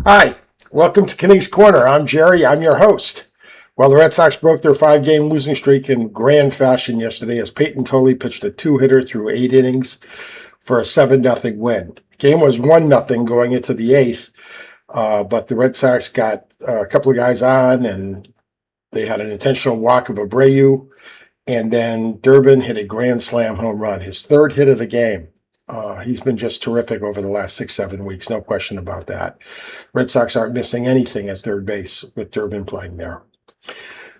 Hi, welcome to Kenny's Corner. I'm Jerry. I'm your host. Well, the Red Sox broke their 5-game losing streak in grand fashion yesterday as Peyton Tolle pitched a 2-hitter through 8 innings for a 7-0 win. The game was 1-0 going into the 8th, but the Red Sox got a couple of guys on, and they had an intentional walk of Abreu, and then Durbin hit a grand slam home run, his third hit of the game. He's been just terrific over the last 6-7 weeks, no question about that. Red Sox aren't missing anything at third base with Durbin playing there.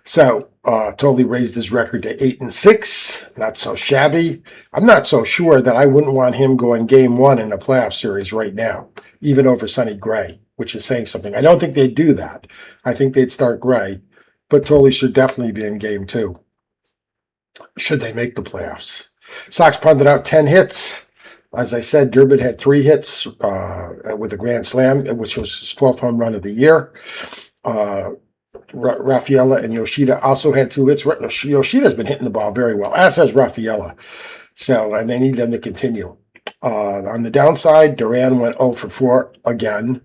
So Tolle raised his record to 8-6, not so shabby. I'm not so sure that I wouldn't want him going game 1 in a playoff series right now, even over Sonny Gray, which is saying something. I don't think they'd do that. I think they'd start Gray, but Tolle should definitely be in game 2, should they make the playoffs. Sox punted out 10 hits. As I said, Durbin had 3 hits with a grand slam, which was his 12th home run of the year. Rafaela and Yoshida also had 2 hits. Yoshida's been hitting the ball very well, as has Rafaela. So, and they need them to continue. On the downside, Duran went 0 for 4 again.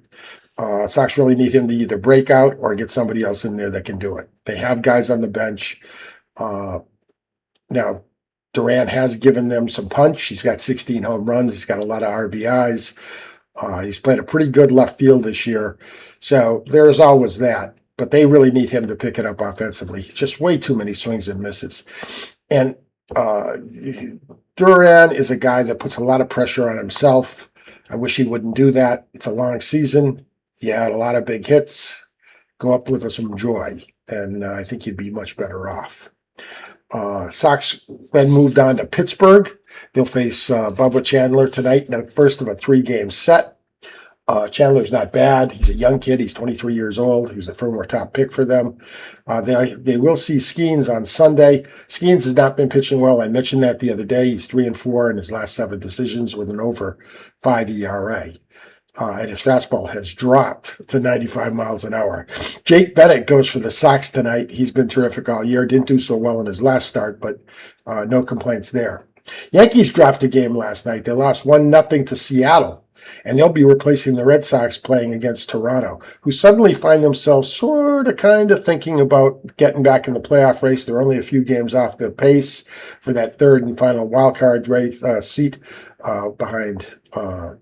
Sox really need him to either break out or get somebody else in there that can do it. They have guys on the bench. Now, Duran has given them some punch. He's got 16 home runs. He's got a lot of RBIs. He's played a pretty good left field this year. So there's always that. But they really need him to pick it up offensively. Just way too many swings and misses. And Duran is a guy that puts a lot of pressure on himself. I wish he wouldn't do that. It's a long season. He had a lot of big hits. Go up with some joy. And I think he'd be much better off. Sox then moved on to Pittsburgh. They'll face Bubba Chandler tonight in the first of a 3-game set. Chandler's not bad. He's a young kid. He's 23 years old. He was a former top pick for them. They will see Skeens on Sunday. Skeens has not been pitching well. I mentioned that the other day. He's 3-4 in his last 7 decisions with an over 5 ERA. And his fastball has dropped to 95 miles an hour. Jake Bennett goes for the Sox tonight. He's been terrific all year. Didn't do so well in his last start, but no complaints there. Yankees dropped a game last night. They lost 1-0 to Seattle, and they'll be replacing the Red Sox playing against Toronto, who suddenly find themselves sort of kind of thinking about getting back in the playoff race. They're only a few games off the pace for that third and final wildcard race seat behind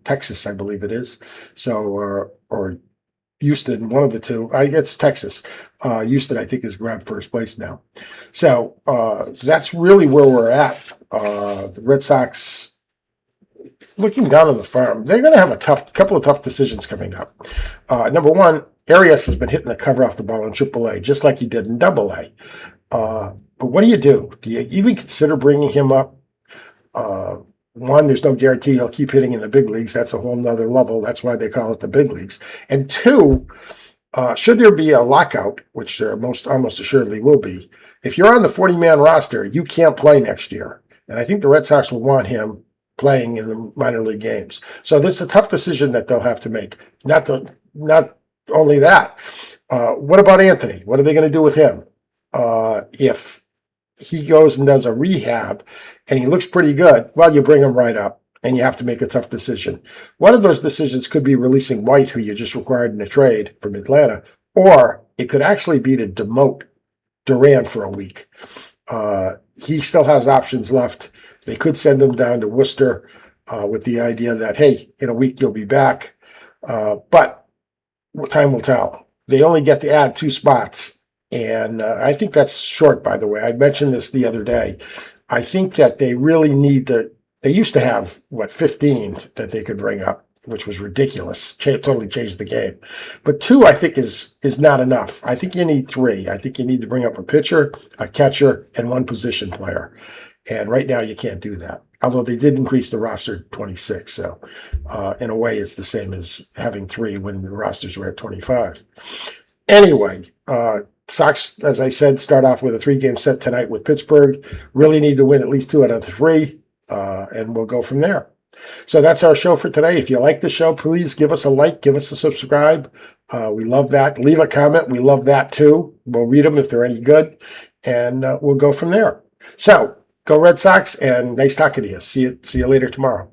Texas, I believe it is. So, or Houston, one of the two. It's Texas. Houston, I think, has grabbed first place now. So that's really where we're at. The Red Sox, looking down on the farm, they're going to have a couple of tough decisions coming up. Number one, Arias has been hitting the cover off the ball in AAA, just like he did in AA. But what do? Do you even consider bringing him up? One, there's no guarantee he'll keep hitting in the big leagues. That's a whole nother level. That's why they call it the big leagues. And two, should there be a lockout, which there almost assuredly will be, if you're on the 40-man roster, you can't play next year. And I think the Red Sox will want him playing in the minor league games. So this is a tough decision that they'll have to make. Not only that, what about Anthony? What are they going to do with him? If he goes and does a rehab and he looks pretty good, well, you bring him right up and you have to make a tough decision. One of those decisions could be releasing White, who you just required in a trade from Atlanta, or it could actually be to demote Duran for a week. He still has options left. They could send him down to Worcester with the idea that, hey, in a week you'll be back. But time will tell. They only get to add 2 spots. And I think that's short, by the way. I mentioned this the other day. I think that they really need to, they used to have, 15 that they could bring up, which was ridiculous. Totally changed the game. But 2, I think, is not enough. I think you need 3. I think you need to bring up a pitcher, a catcher, and 1 position player. And right now you can't do that. Although they did increase the roster to 26. So in a way, it's the same as having 3 when the rosters were at 25. Anyway, Sox, as I said, start off with a 3-game set tonight with Pittsburgh. Really need to win at least 2 out of 3, and we'll go from there. So that's our show for today. If you like the show, please give us a like, give us a subscribe. We love that. Leave a comment. We love that too. We'll read them if they're any good, and we'll go from there. So go Red Sox, and nice talking to you. See you later tomorrow.